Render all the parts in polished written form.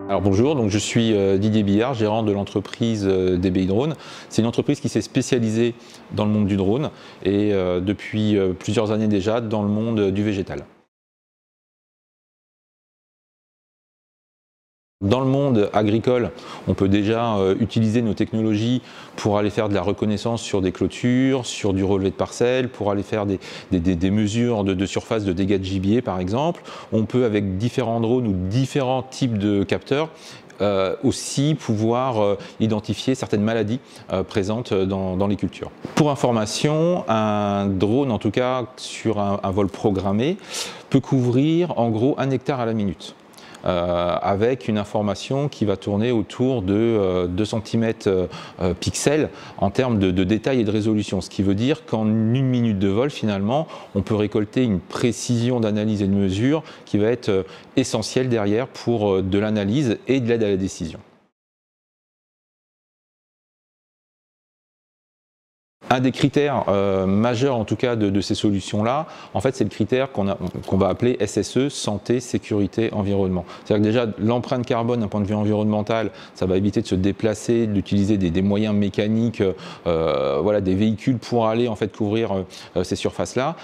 Alors bonjour, donc je suis Didier Billard, gérant de l'entreprise DBI Drone. C'est une entreprise qui s'est spécialisée dans le monde du drone et depuis plusieurs années déjà dans le monde du végétal. Dans le monde agricole, on peut déjà utiliser nos technologies pour aller faire de la reconnaissance sur des clôtures, sur du relevé de parcelles, pour aller faire des mesures de surface de dégâts de gibier par exemple. On peut avec différents drones ou différents types de capteurs aussi pouvoir identifier certaines maladies présentes dans les cultures. Pour information, un drone, en tout cas sur un vol programmé, peut couvrir en gros 1 hectare à la minute. Avec une information qui va tourner autour de 2 cm pixels en termes de détail et de résolution. Ce qui veut dire qu'en 1 minute de vol, finalement, on peut récolter une précision d'analyse et de mesure qui va être essentielle derrière pour de l'analyse et de l'aide à la décision. Un des critères majeurs en tout cas de ces solutions-là, en fait c'est le critère qu'on va appeler SSE, santé, sécurité, environnement. C'est-à-dire que déjà l'empreinte carbone d'un point de vue environnemental, ça va éviter de se déplacer, d'utiliser des moyens mécaniques, voilà, des véhicules pour aller en fait couvrir ces surfaces-là.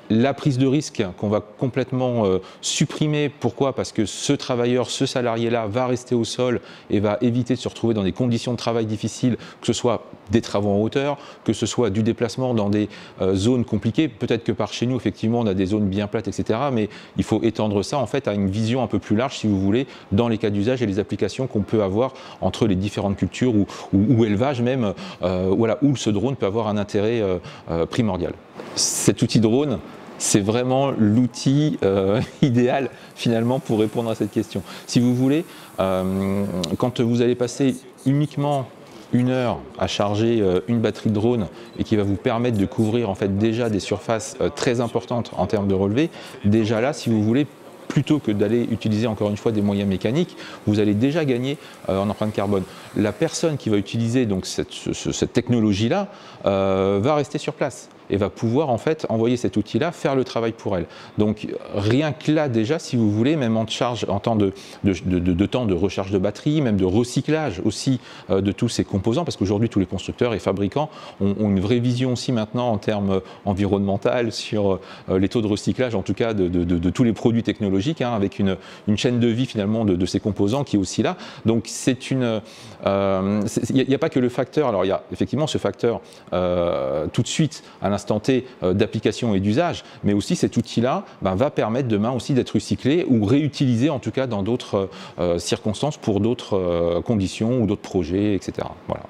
La prise de risque qu'on va complètement supprimer, pourquoi? Parce que ce travailleur, ce salarié-là va rester au sol et va éviter de se retrouver dans des conditions de travail difficiles, que ce soit des travaux en hauteur, que ce soit du déplacement dans des zones compliquées. Peut-être que par chez nous, effectivement, on a des zones bien plates, etc. Mais il faut étendre ça en fait à une vision un peu plus large, si vous voulez, dans les cas d'usage et les applications qu'on peut avoir entre les différentes cultures ou élevage même, voilà, où ce drone peut avoir un intérêt primordial. Cet outil drone, c'est vraiment l'outil idéal finalement pour répondre à cette question. Si vous voulez, quand vous allez passer uniquement 1 heure à charger une batterie de drone et qui va vous permettre de couvrir en fait déjà des surfaces très importantes en termes de relevé, déjà là, si vous voulez, plutôt que d'aller utiliser encore une fois des moyens mécaniques, vous allez déjà gagner en empreinte carbone. La personne qui va utiliser donc cette technologie-là va rester sur place et va pouvoir en fait envoyer cet outil-là faire le travail pour elle. Donc rien que là déjà, si vous voulez, même en charge, en temps de temps de recharge de batterie, même de recyclage aussi de tous ces composants, parce qu'aujourd'hui tous les constructeurs et fabricants ont une vraie vision aussi maintenant en termes environnementaux sur les taux de recyclage, en tout cas de tous les produits technologiques, hein, avec une chaîne de vie finalement de ces composants qui est aussi là. Donc c'est une, il n'y a pas que le facteur, alors il y a effectivement ce facteur tout de suite à l'instant T d'application et d'usage, mais aussi cet outil-là va permettre demain aussi d'être recyclé ou réutilisé en tout cas dans d'autres circonstances pour d'autres conditions ou d'autres projets, etc. Voilà.